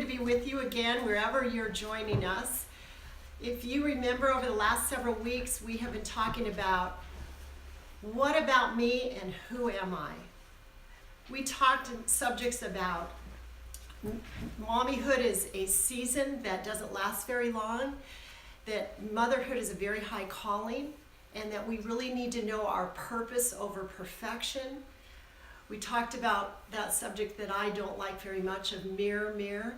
to be with you again wherever you're joining us. If you remember, over the last several weeks, we have been talking about what about me and who am I? We talked subjects about mommyhood is a season that doesn't last very long, that motherhood is a very high calling, and that we really need to know our purpose over perfection. We talked about that subject that I don't like very much of mirror, mirror.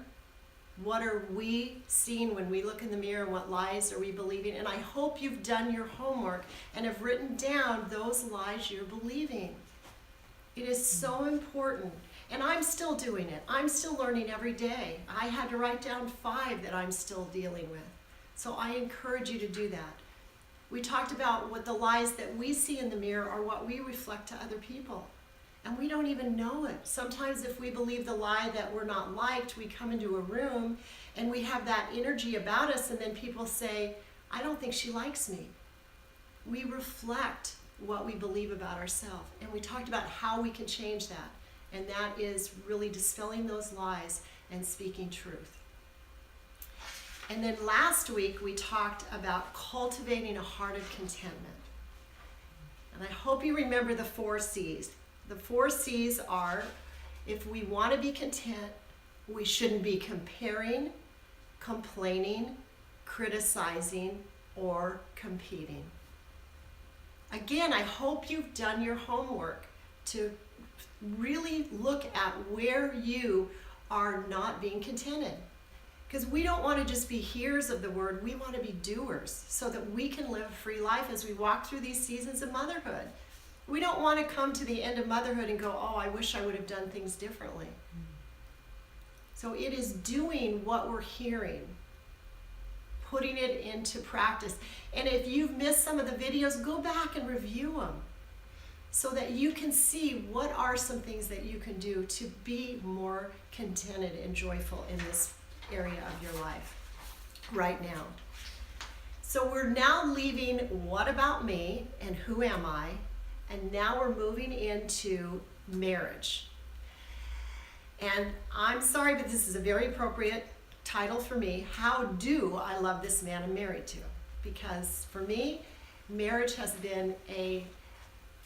What are we seeing when we look in the mirror, and what lies are we believing? And I hope you've done your homework and have written down those lies you're believing. It is so important. And I'm still doing it. I'm still learning every day. I had to write down 5 that I'm still dealing with. So I encourage you to do that. We talked about what the lies that we see in the mirror are what we reflect to other people. And we don't even know it. Sometimes if we believe the lie that we're not liked, we come into a room and we have that energy about us, and then people say, I don't think she likes me. We reflect what we believe about ourselves. And we talked about how we can change that. And that is really dispelling those lies and speaking truth. And then last week we talked about cultivating a heart of contentment. And I hope you remember the 4 C's. The 4 C's are, if we want to be content, we shouldn't be comparing, complaining, criticizing, or competing. Again, I hope you've done your homework to really look at where you are not being contented. Because we don't want to just be hearers of the word, we want to be doers so that we can live a free life as we walk through these seasons of motherhood. We don't want to come to the end of motherhood and go, oh, I wish I would have done things differently. So it is doing what we're hearing, putting it into practice. And if you've missed some of the videos, go back and review them so that you can see what are some things that you can do to be more contented and joyful in this area of your life right now. So we're now leaving what about me and who am I? And now we're moving into marriage. And I'm sorry, but this is a very appropriate title for me. How do I love this man I'm married to? Because for me, marriage has been a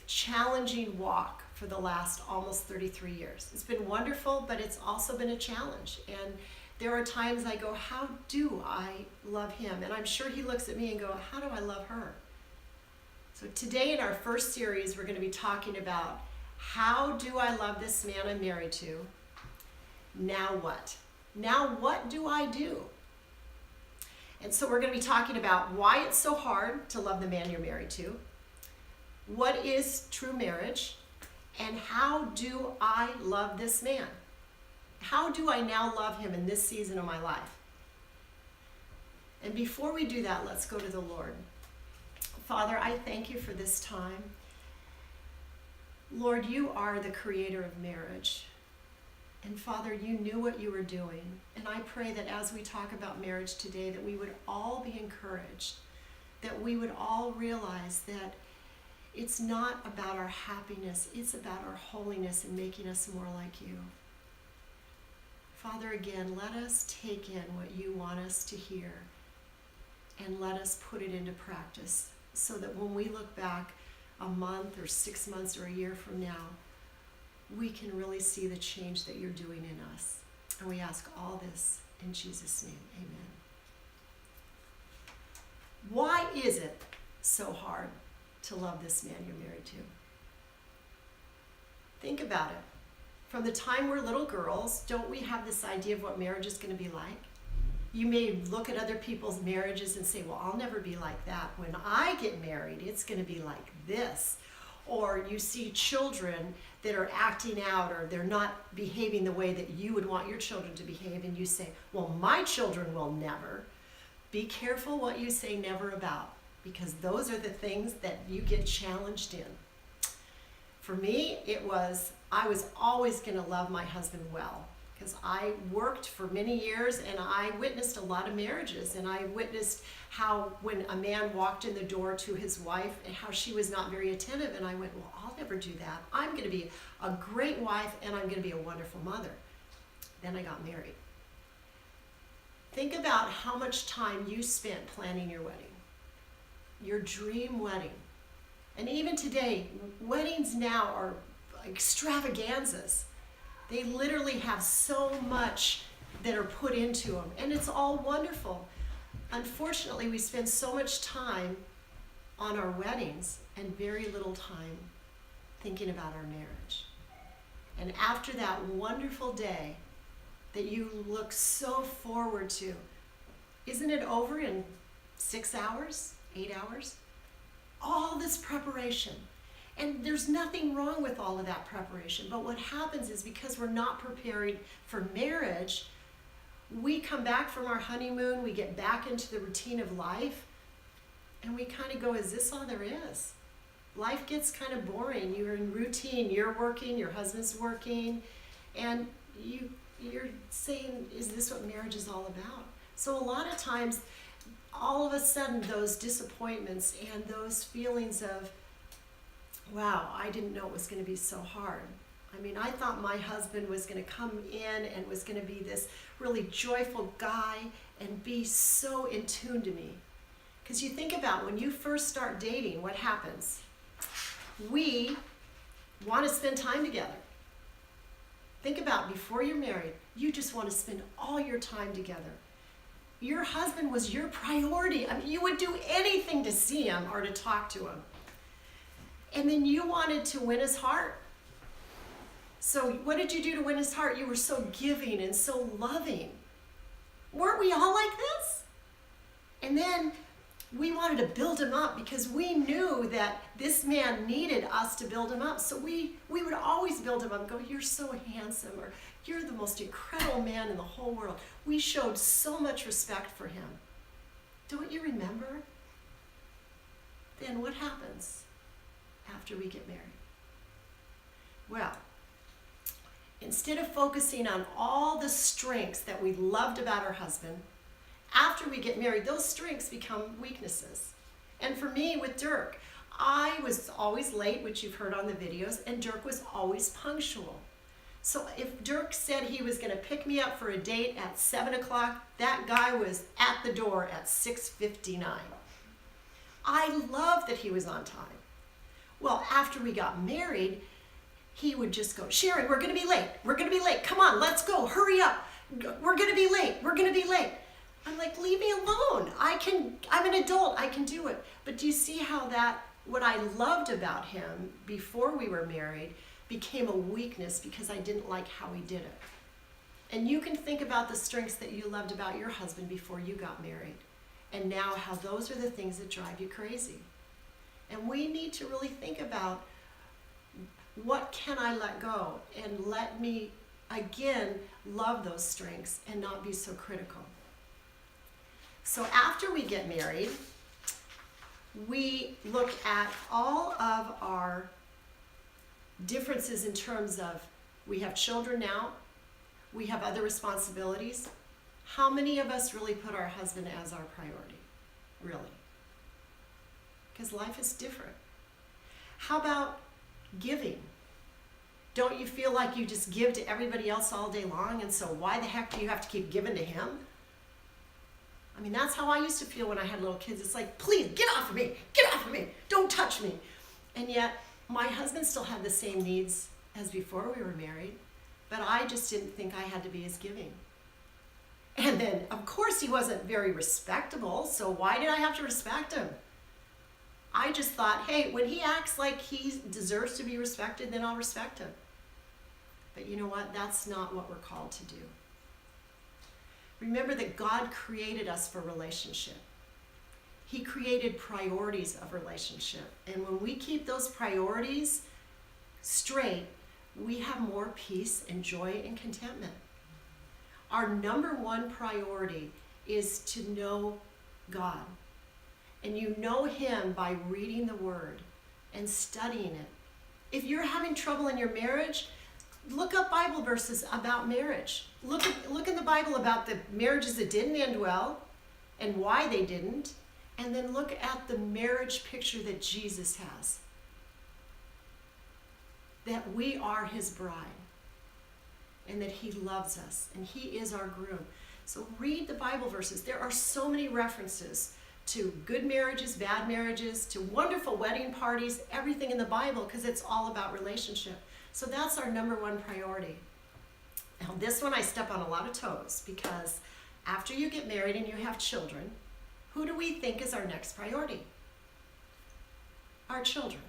challenging walk for the last almost 33 years. It's been wonderful, but it's also been a challenge. And there are times I go, how do I love him? And I'm sure he looks at me and go, how do I love her? So today in our first series, we're going to be talking about how do I love this man I'm married to? Now what? Now what do I do? And so we're going to be talking about why it's so hard to love the man you're married to, what is true marriage, and how do I love this man? How do I now love him in this season of my life? And before we do that, let's go to the Lord. Father, I thank you for this time. Lord, you are the creator of marriage. And Father, you knew what you were doing. And I pray that as we talk about marriage today, that we would all be encouraged, that we would all realize that it's not about our happiness, it's about our holiness and making us more like you. Father, again, let us take in what you want us to hear and let us put it into practice so that when we look back a month or 6 months or a year from now, we can really see the change that you're doing in us. And we ask all this in Jesus' name, amen. Why is it so hard to love this man you're married to? Think about it. From the time we're little girls, don't we have this idea of what marriage is going to be like? You may look at other people's marriages and say, well, I'll never be like that. When I get married, it's going to be like this. Or you see children that are acting out or they're not behaving the way that you would want your children to behave, and you say, well, my children will never. Be careful what you say never about, because those are the things that you get challenged in. For me, I was always going to love my husband well, because I worked for many years and I witnessed a lot of marriages, and I witnessed how when a man walked in the door to his wife and how she was not very attentive, and I went, well, I'll never do that. I'm going to be a great wife and I'm going to be a wonderful mother. Then I got married. Think about how much time you spent planning your wedding, your dream wedding. And even today, weddings now are extravaganzas. They literally have so much that are put into them, and it's all wonderful. Unfortunately, we spend so much time on our weddings and very little time thinking about our marriage. And after that wonderful day that you look so forward to, isn't it over in 6 hours, 8 hours? All this preparation. And there's nothing wrong with all of that preparation. But what happens is, because we're not preparing for marriage, we come back from our honeymoon, we get back into the routine of life, and we kind of go, is this all there is? Life gets kind of boring. You're in routine, you're working, your husband's working, and you're saying, is this what marriage is all about? So a lot of times, all of a sudden, those disappointments and those feelings of, wow, I didn't know it was going to be so hard. I mean, I thought my husband was going to come in and was going to be this really joyful guy and be so in tune to me. Because you think about when you first start dating, what happens? We want to spend time together. Think about before you're married, you just want to spend all your time together. Your husband was your priority. I mean, you would do anything to see him or to talk to him. And then you wanted to win his heart. So what did you do to win his heart? You were so giving and so loving. Weren't we all like this? And then we wanted to build him up because we knew that this man needed us to build him up. So we would always build him up and go, you're so handsome, or you're the most incredible man in the whole world. We showed so much respect for him. Don't you remember? Then what happens after we get married? Well, instead of focusing on all the strengths that we loved about our husband, after we get married, those strengths become weaknesses. And for me, with Dirk, I was always late, which you've heard on the videos, and Dirk was always punctual. So if Dirk said he was going to pick me up for a date at 7 o'clock, that guy was at the door at 6:59. I loved that he was on time. Well, after we got married, he would just go, Sharon, we're going to be late. We're going to be late. Come on, let's go. Hurry up. We're going to be late. We're going to be late. I'm like, leave me alone. I'm an adult. I can do it. But do you see how what I loved about him before we were married became a weakness because I didn't like how he did it? And you can think about the strengths that you loved about your husband before you got married, and now how those are the things that drive you crazy. And we need to really think about, what can I let go and let me, again, love those strengths and not be so critical. So after we get married, we look at all of our differences in terms of, we have children now, we have other responsibilities. How many of us really put our husband as our priority? Really? Because life is different. How about giving? Don't you feel like you just give to everybody else all day long, and so why the heck do you have to keep giving to him? I mean, that's how I used to feel when I had little kids. It's like, please, get off of me, get off of me, don't touch me. And yet, my husband still had the same needs as before we were married, but I just didn't think I had to be as giving. And then, of course, he wasn't very respectable, so why did I have to respect him? I just thought, hey, when he acts like he deserves to be respected, then I'll respect him. But you know what? That's not what we're called to do. Remember that God created us for relationship. He created priorities of relationship. And when we keep those priorities straight, we have more peace and joy and contentment. Our number one priority is to know God. And you know him by reading the Word and studying it. If you're having trouble in your marriage, look up Bible verses about marriage. Look in the Bible about the marriages that didn't end well and why they didn't. And then look at the marriage picture that Jesus has. That we are his bride. And that he loves us. And he is our groom. So read the Bible verses. There are so many references to good marriages, bad marriages, to wonderful wedding parties, everything in the Bible, because it's all about relationship. So that's our number one priority. Now this one I step on a lot of toes, because after you get married and you have children, who do we think is our next priority? Our children.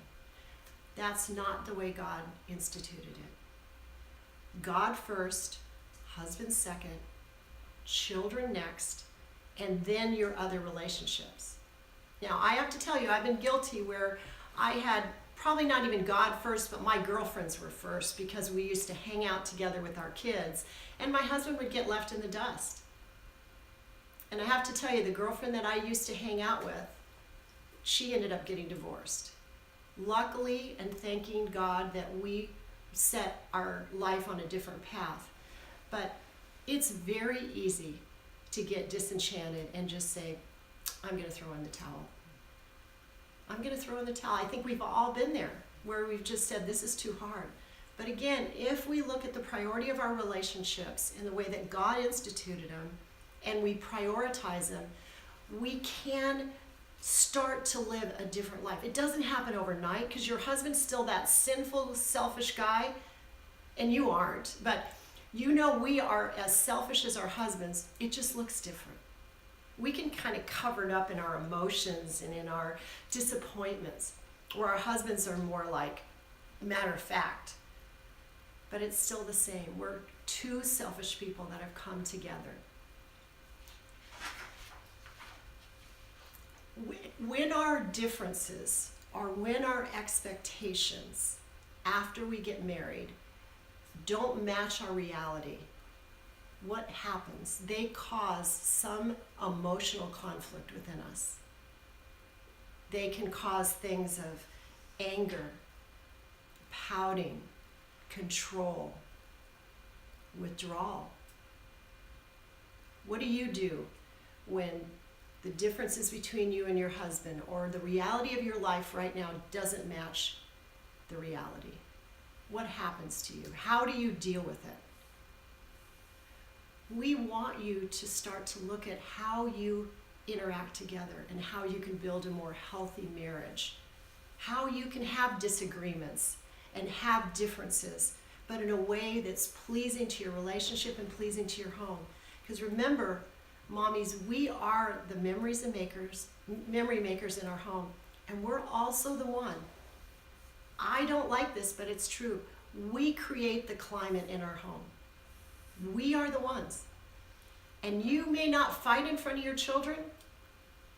That's not the way God instituted it. God first, husband second, children next, and then your other relationships. Now, I have to tell you, I've been guilty where I had probably not even God first, but my girlfriends were first, because we used to hang out together with our kids, and my husband would get left in the dust. And I have to tell you, the girlfriend that I used to hang out with, she ended up getting divorced. Luckily, and thanking God that we set our life on a different path. But it's very easy to get disenchanted and just say, I'm going to throw in the towel. I'm going to throw in the towel. I think we've all been there where we've just said, this is too hard. But again, if we look at the priority of our relationships in the way that God instituted them, and we prioritize them, we can start to live a different life. It doesn't happen overnight, because your husband's still that sinful, selfish guy, and you aren't. But you know we are as selfish as our husbands. It just looks different. We can kind of cover it up in our emotions and in our disappointments, where our husbands are more like matter of fact. But it's still the same. We're two selfish people that have come together. When our differences, or when our expectations after we get married don't match our reality, what happens? They cause some emotional conflict within us. They can cause things of anger, pouting, control, withdrawal. What do you do when the differences between you and your husband, or the reality of your life right now, doesn't match the reality? What happens to you? How do you deal with it? We want you to start to look at how you interact together and how you can build a more healthy marriage. How you can have disagreements and have differences, but in a way that's pleasing to your relationship and pleasing to your home. Because remember, mommies, we are the memory makers in our home, and we're also the one. I don't like this, but it's true. We create the climate in our home. We are the ones. And you may not fight in front of your children,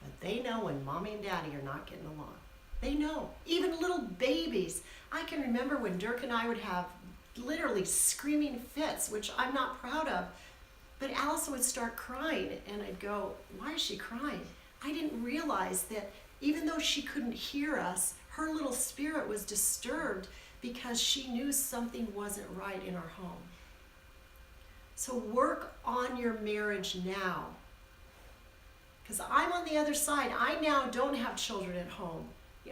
but they know when mommy and daddy are not getting along. They know. Even little babies. I can remember when Dirk and I would have literally screaming fits, which I'm not proud of. But Allison would start crying, and I'd go, why is she crying? I didn't realize that even though she couldn't hear us, her little spirit was disturbed because she knew something wasn't right in our home. So work on your marriage now. Because I'm on the other side. I now don't have children at home.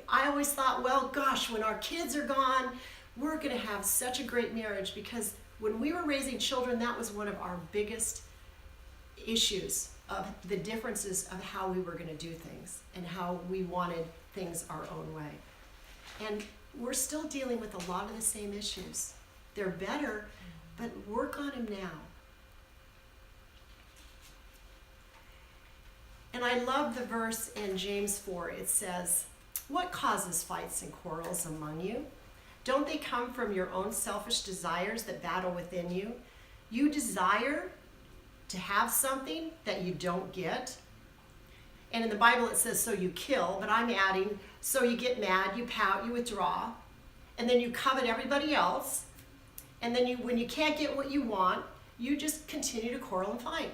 I always thought, well, gosh, when our kids are gone, we're going to have such a great marriage, because when we were raising children, that was one of our biggest issues, of the differences of how we were going to do things and how we wanted things our own way. And we're still dealing with a lot of the same issues. They're better, but work on them now. And I love the verse in James 4. It says, "What causes fights and quarrels among you? Don't they come from your own selfish desires that battle within you? You desire to have something that you don't get." And in the Bible it says, so you kill, but I'm adding, so you get mad, you pout, you withdraw, and then you covet everybody else, and then when you can't get what you want, you just continue to quarrel and fight.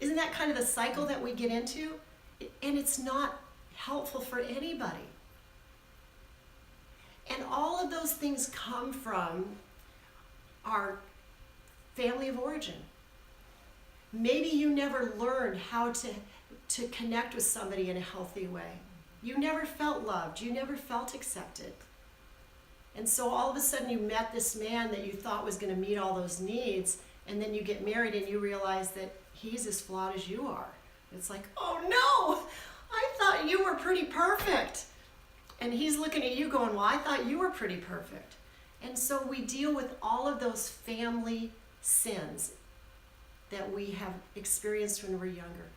Isn't that kind of the cycle that we get into? And it's not helpful for anybody. And all of those things come from our family of origin. Maybe you never learned how to connect with somebody in a healthy way. You never felt loved. You never felt accepted. And so all of a sudden you met this man that you thought was going to meet all those needs, And then you get married and you realize that he's as flawed as you are. It's like, oh no, I thought you were pretty perfect. And he's looking at you going, well, I thought you were pretty perfect. And so we deal with all of those family sins that we have experienced when we're younger.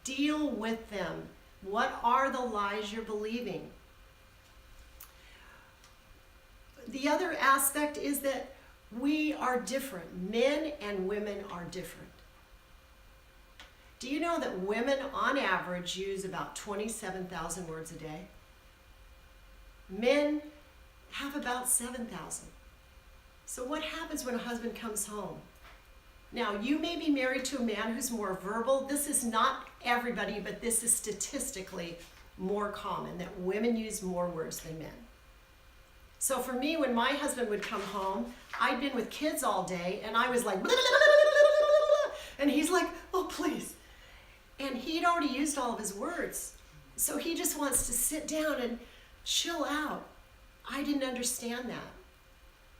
Deal with them. What are the lies you're believing? The other aspect is that we are different. Men and women are different. Do you know that women on average use about 27,000 words a day? Men have about 7,000. So what happens when a husband comes home? Now, you may be married to a man who's more verbal. This is not everybody, but this is statistically more common, that women use more words than men. So for me, when my husband would come home, I'd been with kids all day, and I was like, blah, blah, blah, blah, blah, and he's like, oh, please. And he'd already used all of his words. So he just wants to sit down and chill out. I didn't understand that.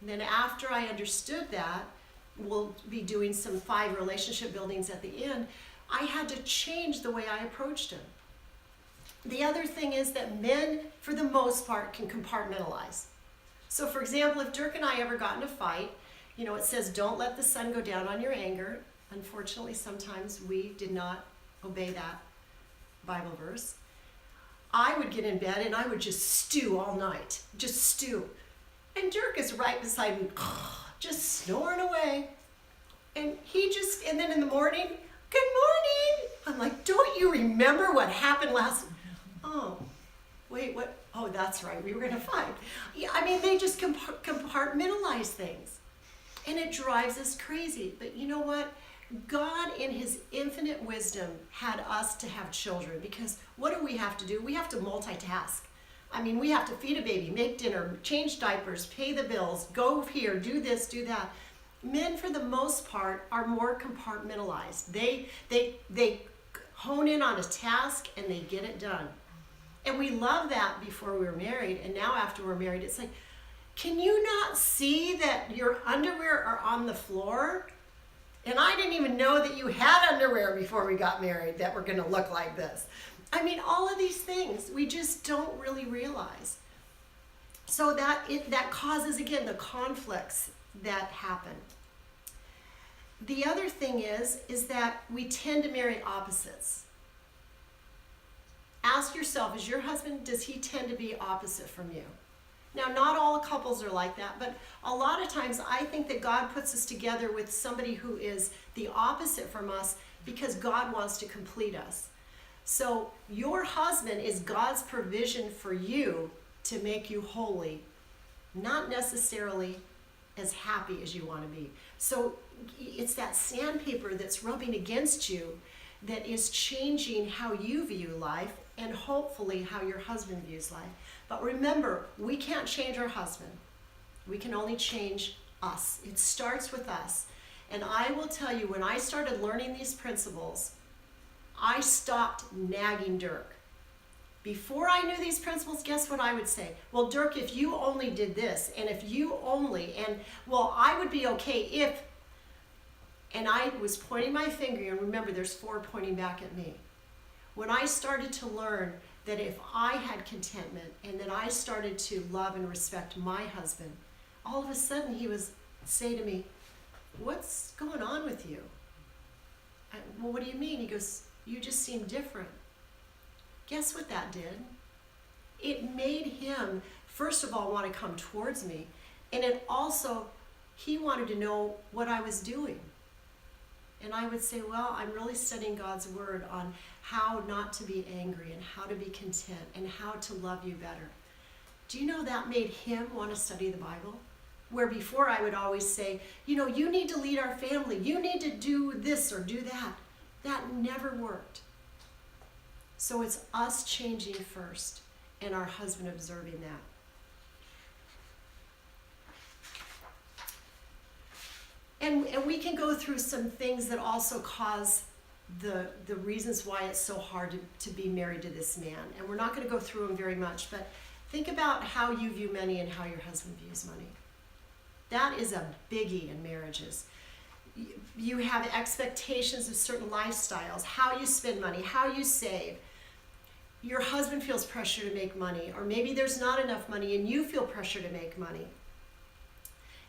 And then after I understood that, we'll be doing some 5 relationship buildings at the end, I had to change the way I approached him. The other thing is that men, for the most part, can compartmentalize. So for example, if Dirk and I ever got in a fight, it says don't let the sun go down on your anger. Unfortunately, sometimes we did not obey that Bible verse. I would get in bed and I would just stew all night, just stew. And Dirk is right beside me, just snoring away. And and then in the morning, good morning. I'm like, don't you remember what happened last? Oh, wait, what? Oh, that's right, we were gonna fight. Yeah, they just compartmentalize things. And it drives us crazy. But you know what? God, in his infinite wisdom, had us to have children, because what do we have to do? We have to multitask. We have to feed a baby, make dinner, change diapers, pay the bills, go here, do this, do that. Men, for the most part, are more compartmentalized. They hone in on a task and they get it done. And we love that before we were married, and now after we're married, it's like, can you not see that your underwear are on the floor? And I didn't even know that you had underwear before we got married that were going to look like this. All of these things we just don't really realize. So that causes, again, the conflicts that happen. The other thing is that we tend to marry opposites. Ask yourself, is your husband, does he tend to be opposite from you? Now, not all couples are like that, but a lot of times I think that God puts us together with somebody who is the opposite from us because God wants to complete us. So your husband is God's provision for you to make you holy, not necessarily as happy as you want to be. So it's that sandpaper that's rubbing against you that is changing how you view life and hopefully how your husband views life. But remember, we can't change our husband. We can only change us. It starts with us. And I will tell you, when I started learning these principles, I stopped nagging Dirk. Before I knew these principles, guess what I would say? Well, Dirk, if you only did this, and if you only, and well, I would be okay if, and I was pointing my finger, and remember, there's 4 pointing back at me. When I started to learn that if I had contentment and that I started to love and respect my husband, all of a sudden he was say to me, what's going on with you? Well, what do you mean? He goes, you just seem different. Guess what that did? It made him, first of all, want to come towards me. And it also, he wanted to know what I was doing. And I would say, well, I'm really studying God's word on how not to be angry and how to be content and how to love you better. Do you know that made him want to study the Bible? Where before I would always say, you need to lead our family. You need to do this or do that. That never worked. So it's us changing first and our husband observing that. And we can go through some things that also cause the reasons why it's so hard to be married to this man. And we're not going to go through them very much, but think about how you view money and how your husband views money. That is a biggie in marriages. You have expectations of certain lifestyles, how you spend money, how you save. Your husband feels pressure to make money, or maybe there's not enough money and you feel pressure to make money.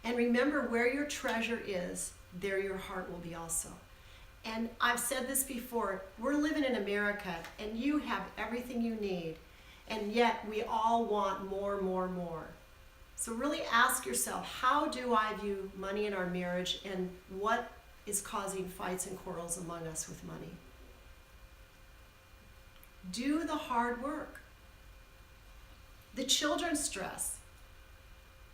And remember, where your treasure is, there your heart will be also. And I've said this before, we're living in America and you have everything you need, and yet we all want more, more, more. So really ask yourself, how do I view money in our marriage, and what is causing fights and quarrels among us with money? Do the hard work. The children's stress.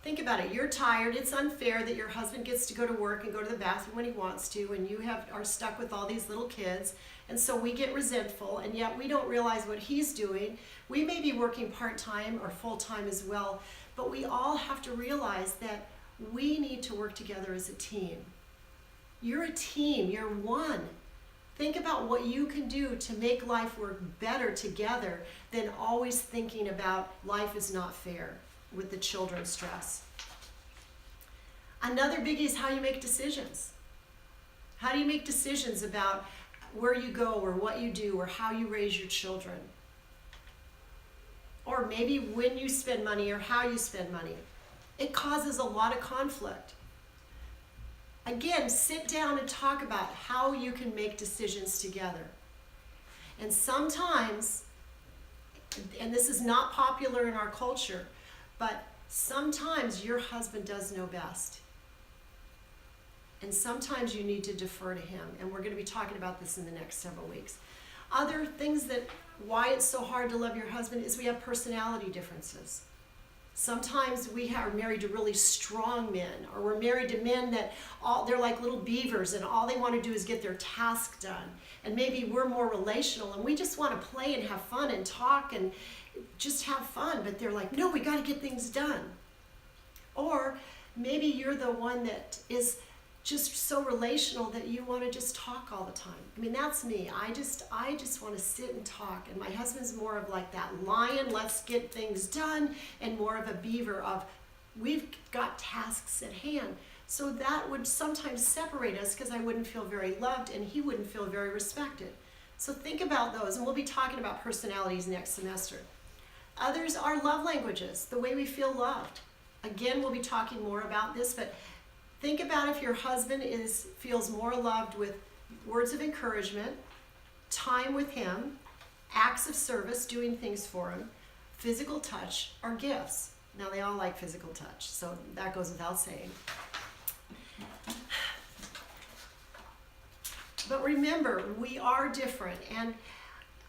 Think about it. You're tired. It's unfair that your husband gets to go to work and go to the bathroom when he wants to, and you are stuck with all these little kids. And so we get resentful, and yet we don't realize what he's doing. We may be working part-time or full-time as well, but we all have to realize that we need to work together as a team. You're a team. You're one. Think about what you can do to make life work better together than always thinking about life is not fair with the children's stress. Another biggie is how you make decisions. How do you make decisions about where you go or what you do or how you raise your children? Or maybe when you spend money or how you spend money. It causes a lot of conflict. Again, sit down and talk about how you can make decisions together. And sometimes, and this is not popular in our culture, but sometimes your husband does know best. And sometimes you need to defer to him. And we're going to be talking about this in the next several weeks. Other things that, why it's so hard to love your husband, is we have personality differences. Sometimes we are married to really strong men, or we're married to men that they're like little beavers and all they want to do is get their task done. And maybe we're more relational and we just want to play and have fun and talk and just have fun, but they're like, no, we got to get things done. Or maybe you're the one that is just so relational that you want to just talk all the time. I mean, that's me. I just want to sit and talk. And my husband's more of like that lion, let's get things done, and more of a beaver of, we've got tasks at hand. So that would sometimes separate us because I wouldn't feel very loved and he wouldn't feel very respected. So think about those, and we'll be talking about personalities next semester. Others are love languages, the way we feel loved. Again, we'll be talking more about this, but think about if your husband feels more loved with words of encouragement, time with him, acts of service, doing things for him, physical touch, or gifts. Now, they all like physical touch, so that goes without saying. But remember, we are different, and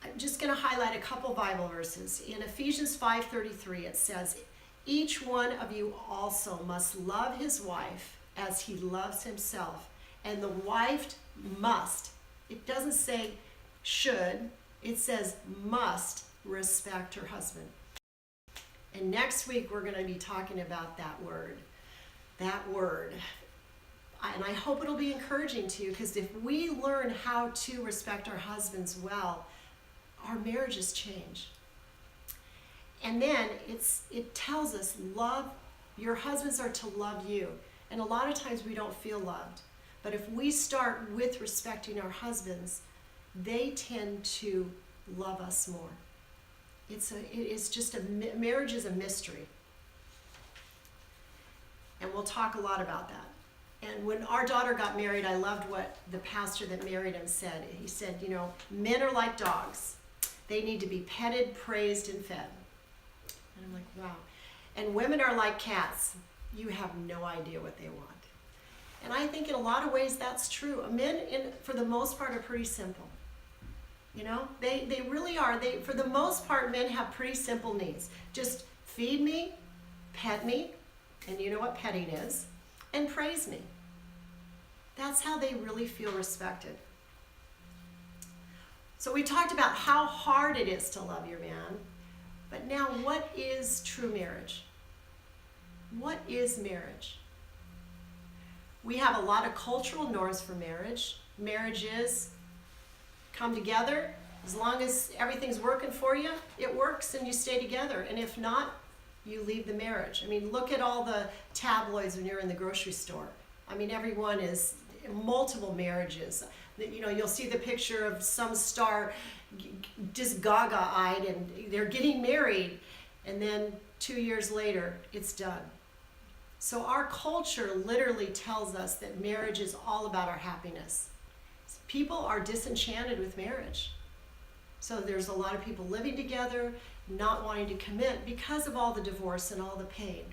I'm just going to highlight a couple Bible verses. In Ephesians 5:33, it says, each one of you also must love his wife as he loves himself, and the wife must, it doesn't say should, it says must respect her husband. And next week we're going to be talking about that word. And I hope it'll be encouraging to you, because if we learn how to respect our husbands well, our marriages change. And then it tells us, your husbands are to love you. And a lot of times we don't feel loved. But if we start with respecting our husbands, they tend to love us more. Marriage is a mystery. And we'll talk a lot about that. And when our daughter got married, I loved what the pastor that married him said. He said, men are like dogs. They need to be petted, praised, and fed. And I'm like, wow. And women are like cats. You have no idea what they want. And I think in a lot of ways that's true. Men, for the most part, are pretty simple. They really are. For the most part, men have pretty simple needs. Just feed me, pet me, and you know what petting is, and praise me. That's how they really feel respected. So we talked about how hard it is to love your man, but now what is true marriage? What is marriage? We have a lot of cultural norms for marriage. Marriage is come together. As long as everything's working for you, it works and you stay together. And if not, you leave the marriage. I mean, look at all the tabloids when you're in the grocery store. I mean, everyone is multiple marriages. You'll see the picture of some star just gaga-eyed and they're getting married, and then 2 years later, it's done. So our culture literally tells us that marriage is all about our happiness. People are disenchanted with marriage. So there's a lot of people living together, not wanting to commit because of all the divorce and all the pain.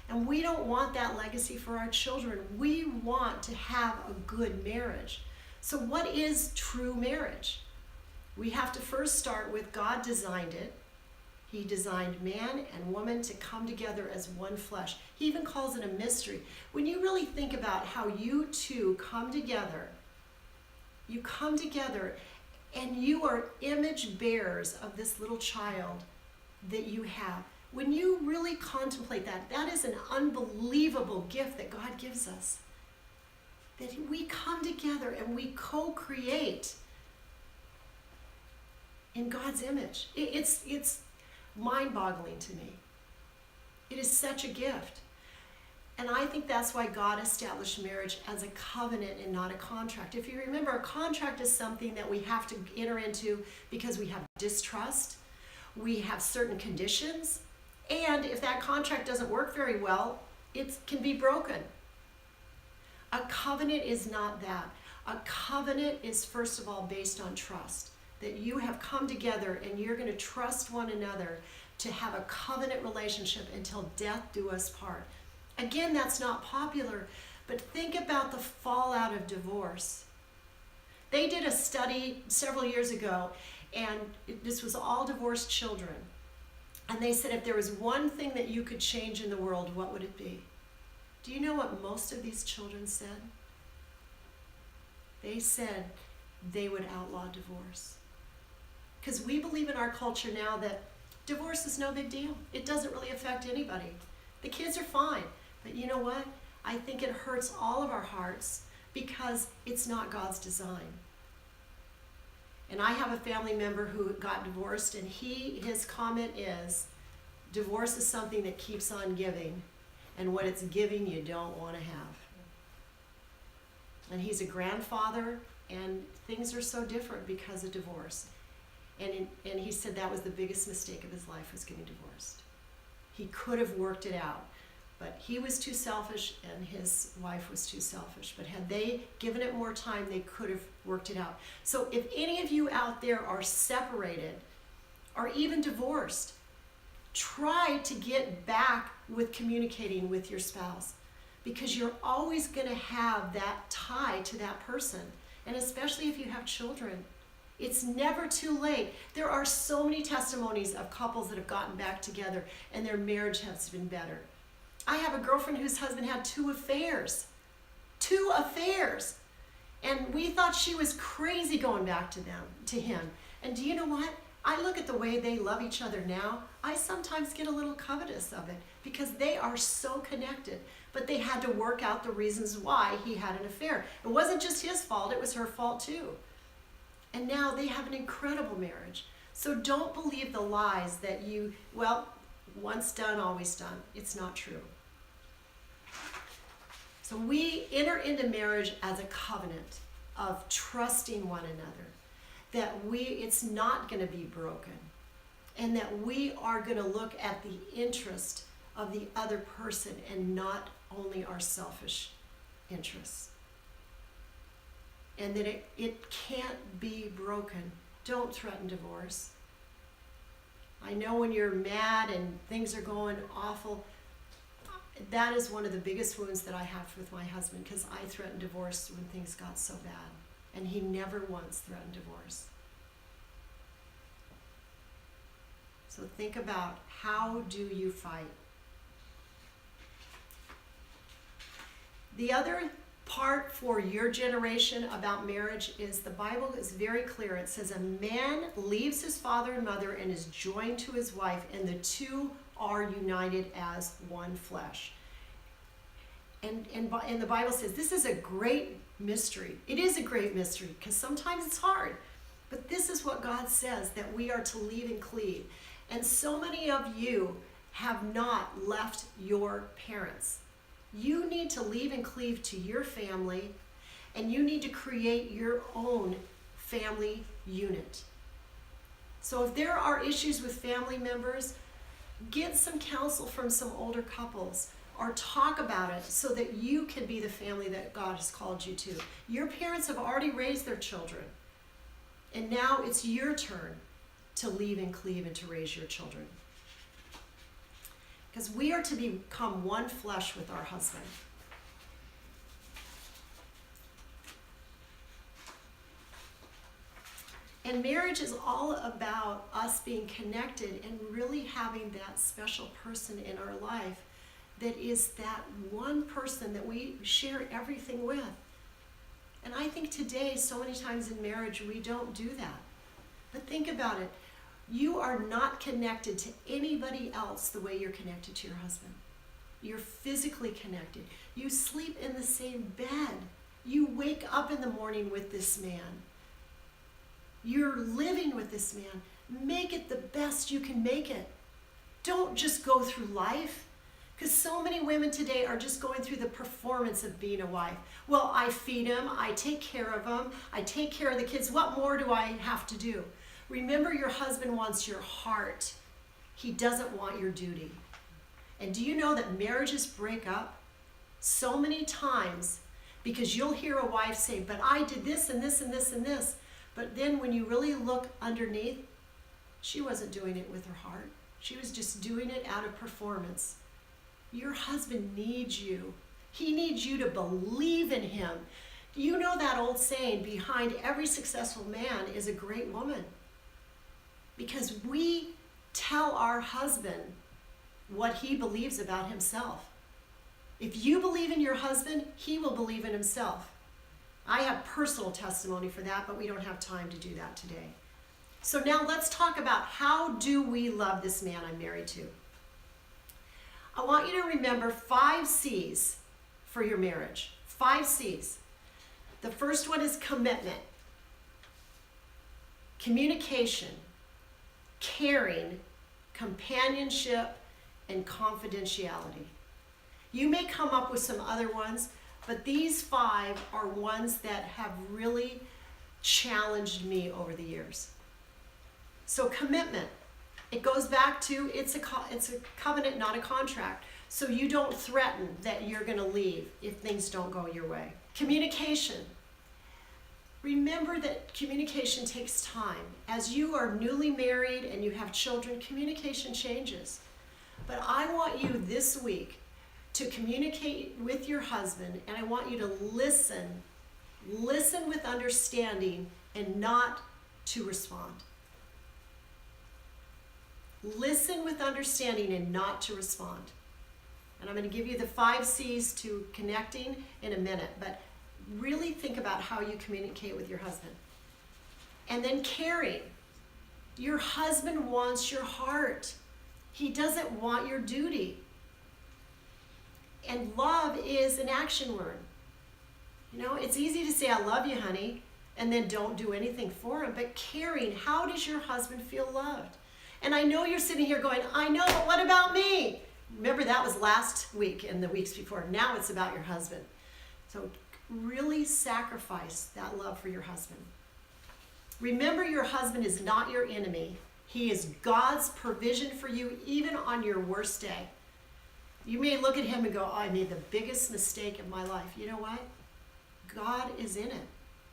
And we don't want that legacy for our children. We want to have a good marriage. So what is true marriage? We have to first start with God designed it. He designed man and woman to come together as one flesh. He even calls it a mystery. When you really think about how you two come together, you come together and you are image bearers of this little child that you have. When you really contemplate that, that is an unbelievable gift that God gives us. That we come together and we co-create in God's image. It's mind-boggling to me. It is such a gift. And I think that's why God established marriage as a covenant and not a contract. If you remember, a contract is something that we have to enter into because we have distrust, we have certain conditions, and if that contract doesn't work very well, it can be broken. A covenant is not that. A covenant is, first of all, based on trust. That you have come together and you're going to trust one another to have a covenant relationship until death do us part. Again, that's not popular, but think about the fallout of divorce. They did a study several years ago, and this was all divorced children. And they said if there was one thing that you could change in the world, what would it be? Do you know what most of these children said? They said they would outlaw divorce. Because we believe in our culture now that divorce is no big deal. It doesn't really affect anybody. The kids are fine. But you know what? I think it hurts all of our hearts because it's not God's design. And I have a family member who got divorced, and his comment is, divorce is something that keeps on giving, and what it's giving you don't want to have. And he's a grandfather, and things are so different because of divorce. And he said that was the biggest mistake of his life, was getting divorced. He could have worked it out, but he was too selfish and his wife was too selfish. But had they given it more time, they could have worked it out. So if any of you out there are separated or even divorced, try to get back with communicating with your spouse, because you're always going to have that tie to that person. And especially if you have children, it's never too late. There are so many testimonies of couples that have gotten back together and their marriage has been better. I have a girlfriend whose husband had 2 affairs. 2 affairs. And we thought she was crazy going back to him. And do you know what? I look at the way they love each other now. I sometimes get a little covetous of it because they are so connected. But they had to work out the reasons why he had an affair. It wasn't just his fault, it was her fault too. And now they have an incredible marriage. So don't believe the lies that once done, always done. It's not true. So we enter into marriage as a covenant of trusting one another, that it's not going to be broken, and that we are going to look at the interest of the other person and not only our selfish interests. And that it can't be broken. Don't threaten divorce. I know when you're mad and things are going awful, that is one of the biggest wounds that I have with my husband, because I threatened divorce when things got so bad. And he never once threatened divorce. So think about, how do you fight? The other part for your generation about marriage is the Bible is very clear. It says a man leaves his father and mother and is joined to his wife, and the two are united as one flesh. And the Bible says this is a great mystery. It is a great mystery because sometimes it's hard. But this is what God says, that we are to leave and cleave. And so many of you have not left your parents. You need to leave and cleave to your family and you need to create your own family unit. So if there are issues with family members, get some counsel from some older couples or talk about it so that you can be the family that God has called you to. Your parents have already raised their children, and now it's your turn to leave and cleave and to raise your children. Because we are to become one flesh with our husband. And marriage is all about us being connected and really having that special person in our life that is that one person that we share everything with. And I think today, so many times in marriage, we don't do that. But think about it. You are not connected to anybody else the way you're connected to your husband. You're physically connected. You sleep in the same bed. You wake up in the morning with this man. You're living with this man. Make it the best you can make it. Don't just go through life. Because so many women today are just going through the performance of being a wife. Well, I feed him, I take care of him, I take care of the kids. What more do I have to do? Remember, your husband wants your heart. He doesn't want your duty. And do you know that marriages break up so many times because you'll hear a wife say, but I did this and this and this and this. But then when you really look underneath, she wasn't doing it with her heart. She was just doing it out of performance. Your husband needs you. He needs you to believe in him. You know that old saying, behind every successful man is a great woman. Because we tell our husband what he believes about himself. If you believe in your husband, he will believe in himself. I have personal testimony for that, but we don't have time to do that today. So now let's talk about how do we love this man I'm married to. I want you to remember 5 C's for your marriage. 5 C's. The first one is commitment, communication, caring, companionship, and confidentiality. You may come up with some other ones, but these 5 are ones that have really challenged me over the years. So commitment. It goes back to it's a covenant, not a contract. So you don't threaten that you're going to leave if things don't go your way. Communication. Remember that communication takes time. As you are newly married and you have children, communication changes. But I want you this week to communicate with your husband, and I want you to listen with understanding and not to respond. Listen with understanding and not to respond. And I'm going to give you the 5 C's to connecting in a minute, but really think about how you communicate with your husband. And then caring. Your husband wants your heart. He doesn't want your duty. And love is an action word. You know, it's easy to say, I love you, honey, and then don't do anything for him. But caring, how does your husband feel loved? And I know you're sitting here going, I know, but what about me? Remember, that was last week and the weeks before. Now it's about your husband. So really sacrifice that love for your husband. Remember, your husband is not your enemy. He is God's provision for you, even on your worst day. You may look at him and go, oh, I made the biggest mistake of my life. You know what? God is in it,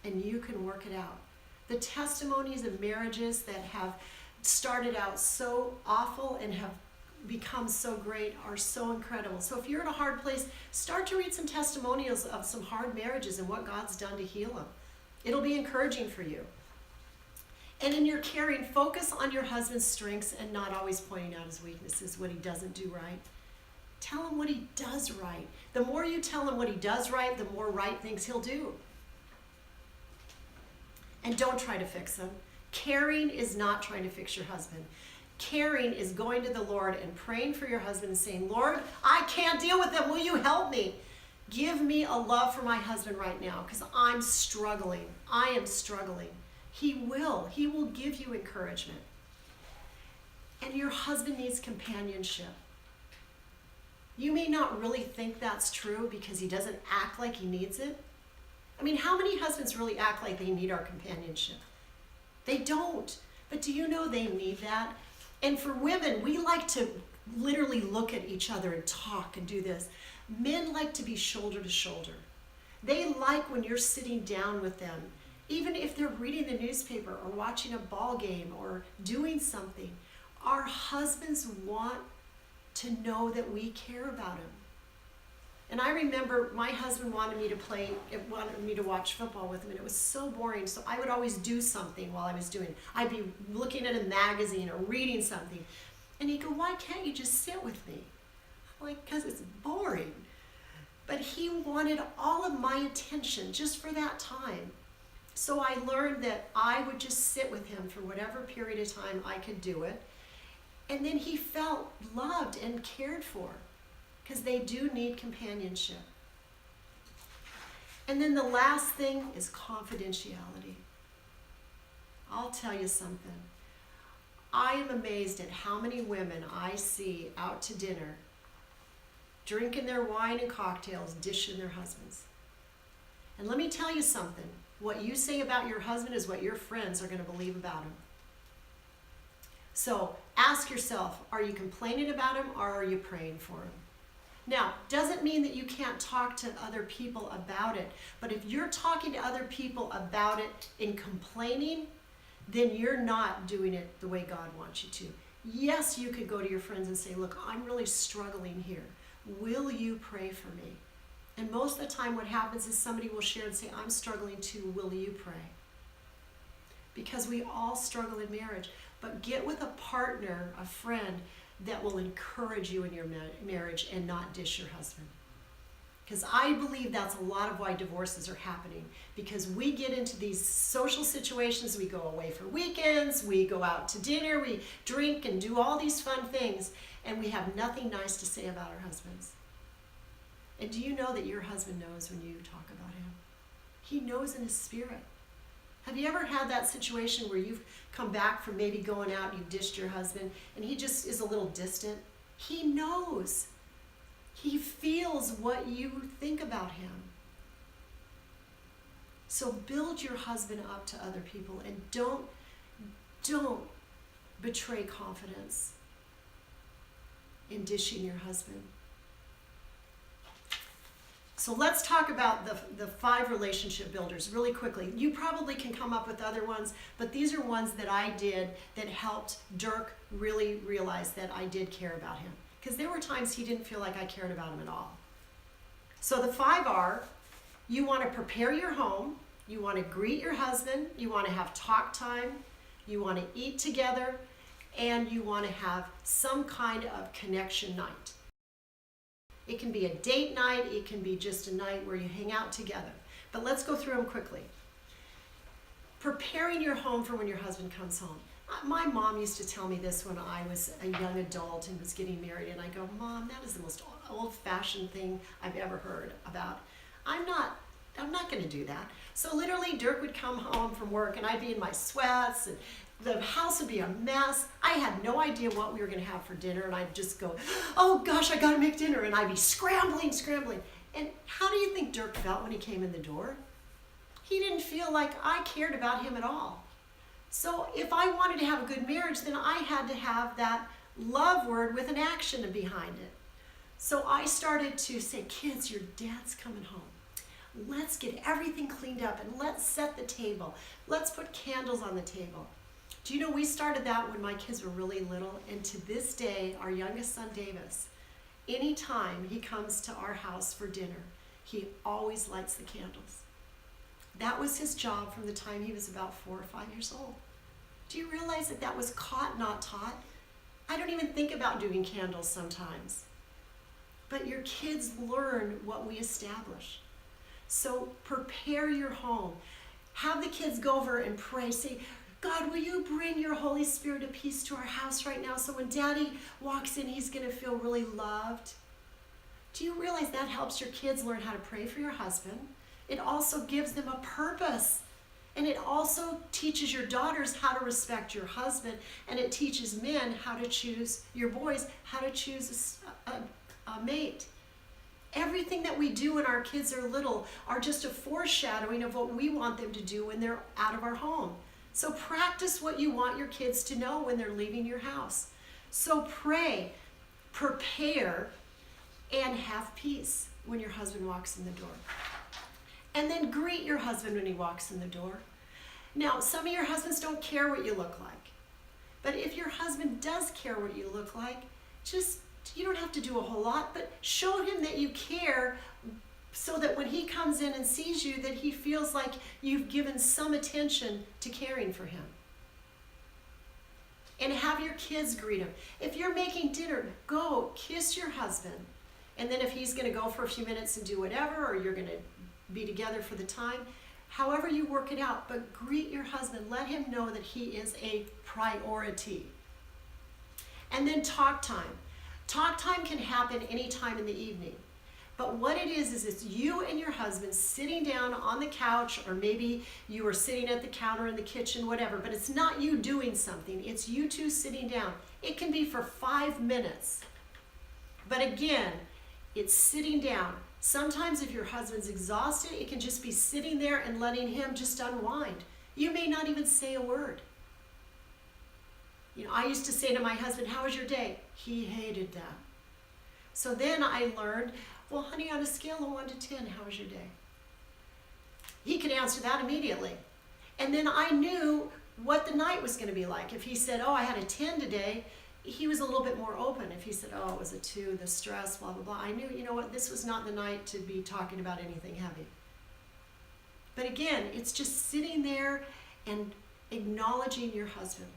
and you can work it out. The testimonies of marriages that have started out so awful and have become so great are so incredible. So if you're in a hard place, start to read some testimonials of some hard marriages and what God's done to heal them. It'll be encouraging for you. And in your caring, focus on your husband's strengths and not always pointing out his weaknesses, what he doesn't do right. Tell him what he does right. The more you tell him what he does right, the more right things he'll do. And don't try to fix him. Caring is not trying to fix your husband. Caring is going to the Lord and praying for your husband and saying, Lord, I can't deal with them. Will you help me? Give me a love for my husband right now because I'm struggling. I am struggling. He will. He will give you encouragement. And your husband needs companionship. You may not really think that's true because he doesn't act like he needs it. I mean, how many husbands really act like they need our companionship? They don't. But do you know they need that? And for women, we like to literally look at each other and talk and do this. Men like to be shoulder to shoulder. They like when you're sitting down with them, even if they're reading the newspaper or watching a ball game or doing something. Our husbands want to know that we care about them. And I remember my husband wanted me to watch football with him, and it was so boring. So I would always do something while I was doing it. I'd be looking at a magazine or reading something. And he'd go, "Why can't you just sit with me?" I'm like, "Because it's boring." But he wanted all of my attention just for that time. So I learned that I would just sit with him for whatever period of time I could do it. And then he felt loved and cared for, because they do need companionship. And then the last thing is confidentiality. I'll tell you something. I am amazed at how many women I see out to dinner, drinking their wine and cocktails, dishing their husbands. And let me tell you something. What you say about your husband is what your friends are going to believe about him. So ask yourself, are you complaining about him or are you praying for him? Now, doesn't mean that you can't talk to other people about it, but if you're talking to other people about it in complaining, then you're not doing it the way God wants you to. Yes, you could go to your friends and say, "Look, I'm really struggling here. Will you pray for me?" And most of the time what happens is somebody will share and say, "I'm struggling too. Will you pray?" Because we all struggle in marriage. But get with a partner, a friend, that will encourage you in your marriage and not dish your husband. Because I believe that's a lot of why divorces are happening. Because we get into these social situations, we go away for weekends, we go out to dinner, we drink and do all these fun things, and we have nothing nice to say about our husbands. And do you know that your husband knows when you talk about him? He knows in his spirit. Have you ever had that situation where you've come back from maybe going out and you've dished your husband and he just is a little distant? He knows. He feels what you think about him. So build your husband up to other people and don't betray confidence in dishing your husband. So let's talk about the 5 relationship builders really quickly. You probably can come up with other ones, but these are ones that I did that helped Dirk really realize that I did care about him. Because there were times he didn't feel like I cared about him at all. So the 5 are, you want to prepare your home, you want to greet your husband, you want to have talk time, you want to eat together, and you want to have some kind of connection night. It can be a date night, it can be just a night where you hang out together. But let's go through them quickly. Preparing your home for when your husband comes home. My mom used to tell me this when I was a young adult and was getting married, and I go, "Mom, that is the most old-fashioned thing I've ever heard about. I'm not going to do that." So literally, Dirk would come home from work, and I'd be in my sweats, and the house would be a mess. I had no idea what we were going to have for dinner, and I'd just go, "Oh gosh, I got to make dinner," and I'd be scrambling. And how do you think Dirk felt when he came in the door? He didn't feel like I cared about him at all. So if I wanted to have a good marriage, then I had to have that love word with an action behind it. So I started to say, "Kids, your dad's coming home. Let's get everything cleaned up and let's set the table. Let's put candles on the table." Do you know, we started that when my kids were really little, and to this day, our youngest son, Davis, anytime he comes to our house for dinner, he always lights the candles. That was his job from the time he was about 4 or 5 years old. Do you realize that that was caught, not taught? I don't even think about doing candles sometimes. But your kids learn what we establish. So prepare your home. Have the kids go over and pray. Say, "God, will you bring your Holy Spirit of peace to our house right now, so when Daddy walks in, he's going to feel really loved?" Do you realize that helps your kids learn how to pray for your husband? It also gives them a purpose. And it also teaches your daughters how to respect your husband, and it teaches men how to choose, your boys, how to choose a mate. Everything that we do when our kids are little are just a foreshadowing of what we want them to do when they're out of our home. So practice what you want your kids to know when they're leaving your house. So pray, prepare, and have peace when your husband walks in the door. And then greet your husband when he walks in the door. Now, some of your husbands don't care what you look like. But if your husband does care what you look like, you don't have to do a whole lot, but show him that you care so that when he comes in and sees you, that he feels like you've given some attention to caring for him. And have your kids greet him. If you're making dinner, go kiss your husband. And then if he's going to go for a few minutes and do whatever, or you're going to be together for the time, however you work it out, but greet your husband. Let him know that he is a priority. And then talk time. Talk time can happen anytime in the evening. But what it is it's you and your husband sitting down on the couch, or maybe you are sitting at the counter in the kitchen, whatever, but it's not you doing something. It's you two sitting down. It can be for 5 minutes. But again, it's sitting down. Sometimes if your husband's exhausted, it can just be sitting there and letting him just unwind. You may not even say a word. I used to say to my husband, "How was your day?" He hated that. So then I learned, "Well, honey, on a scale of 1 to 10, how was your day?" He could answer that immediately. And then I knew what the night was going to be like. If he said, "Oh, I had a 10 today," he was a little bit more open. If he said, "Oh, it was a 2, the stress, blah, blah, blah," I knew, this was not the night to be talking about anything heavy. But again, it's just sitting there and acknowledging your husband.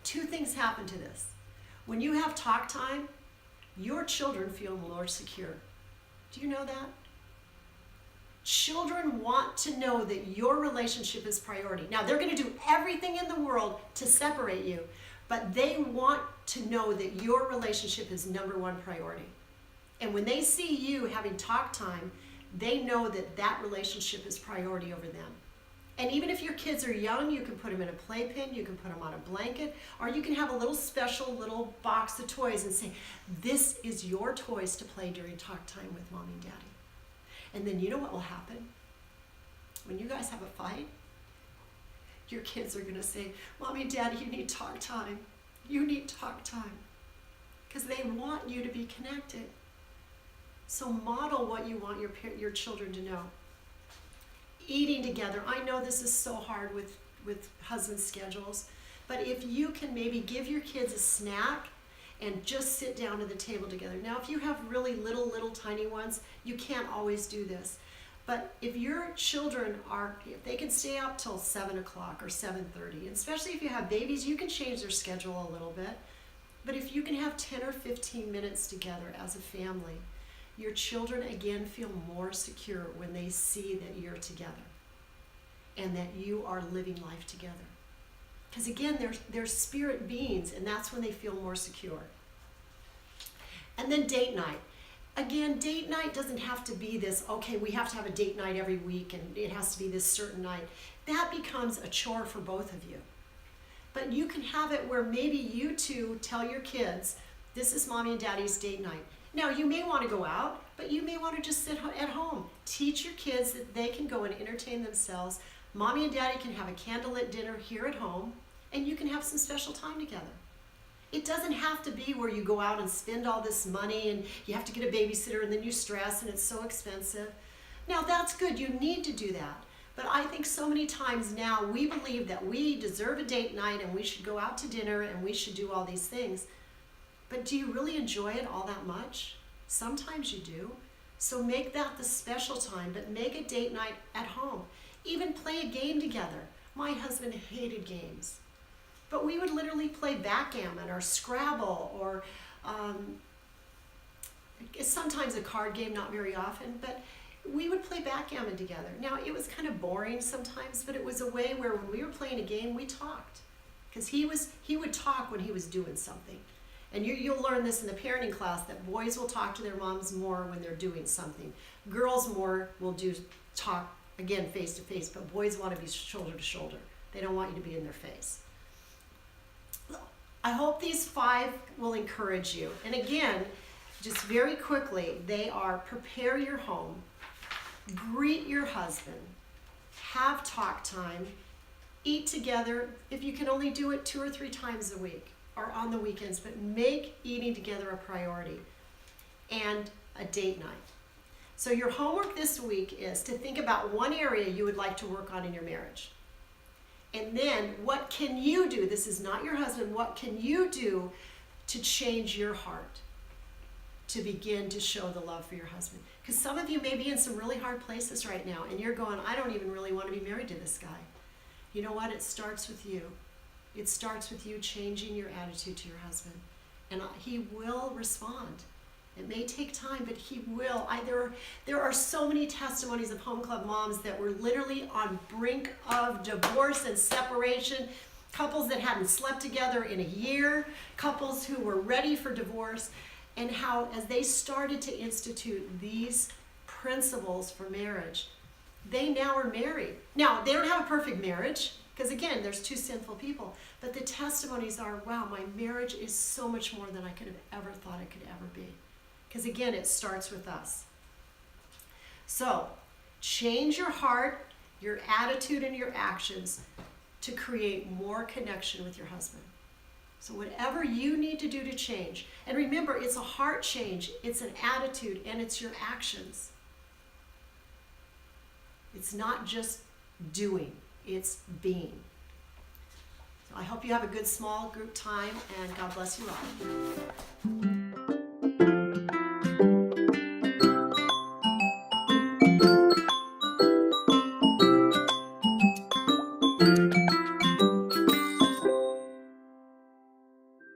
2 things happen to this. When you have talk time, your children feel more secure. Do you know that? Children want to know that your relationship is priority. Now, they're going to do everything in the world to separate you, but they want to know that your relationship is number 1 priority. And when they see you having talk time, they know that that relationship is priority over them. And even if your kids are young, you can put them in a playpen, you can put them on a blanket, or you can have a little special little box of toys and say, "This is your toys to play during talk time with Mommy and Daddy." And then you know what will happen? When you guys have a fight, your kids are going to say, "Mommy and Daddy, you need talk time. You need talk time." Because they want you to be connected. So model what you want your children to know. Eating together. I know this is so hard with husband schedules, but if you can maybe give your kids a snack and just sit down at the table together. Now, if you have really little tiny ones, you can't always do this. But if your children if they can stay up till 7 o'clock or 7:30, and especially if you have babies, you can change their schedule a little bit. But if you can have 10 or 15 minutes together as a family, your children again feel more secure when they see that you're together and that you are living life together. Because again, they're spirit beings, and that's when they feel more secure. And then date night. Again, date night doesn't have to be this, okay, we have to have a date night every week and it has to be this certain night. That becomes a chore for both of you. But you can have it where maybe you two tell your kids, "This is Mommy and Daddy's date night." Now, you may want to go out, but you may want to just sit at home. Teach your kids that they can go and entertain themselves. Mommy and Daddy can have a candlelit dinner here at home, and you can have some special time together. It doesn't have to be where you go out and spend all this money and you have to get a babysitter and then you stress and it's so expensive. Now, that's good. You need to do that. But I think so many times now we believe that we deserve a date night and we should go out to dinner and we should do all these things. But do you really enjoy it all that much? Sometimes you do. So make that the special time, but make a date night at home. Even play a game together. My husband hated games. But we would literally play backgammon or Scrabble or sometimes a card game, not very often, but we would play backgammon together. Now, it was kind of boring sometimes, but it was a way where when we were playing a game, we talked. Because he would talk when he was doing something. And you'll learn this in the parenting class, that boys will talk to their moms more when they're doing something. Girls will talk, again, face to face, but boys want to be shoulder to shoulder. They don't want you to be in their face. I hope these 5 will encourage you. And again, just very quickly, they are prepare your home, greet your husband, have talk time, eat together. If you can only do it 2 or 3 times a week or on the weekends, but make eating together a priority, and a date night. So your homework this week is to think about one area you would like to work on in your marriage. And then what can you do? This is not your husband. What can you do to change your heart to begin to show the love for your husband? Because some of you may be in some really hard places right now and you're going, I don't even really want to be married to this guy. You know what? It starts with you. It starts with you changing your attitude to your husband. And he will respond. It may take time, but he will. There are so many testimonies of Home Club moms that were literally on brink of divorce and separation, couples that hadn't slept together in a year, couples who were ready for divorce, and how as they started to institute these principles for marriage, they now are married. Now, they don't have a perfect marriage, because again, there's 2 sinful people, but the testimonies are, wow, my marriage is so much more than I could have ever thought it could ever be. Because again, it starts with us. So, change your heart, your attitude, and your actions to create more connection with your husband. So whatever you need to do to change, and remember, it's a heart change, it's an attitude, and it's your actions. It's not just doing, it's being. So I hope you have a good small group time, and God bless you all.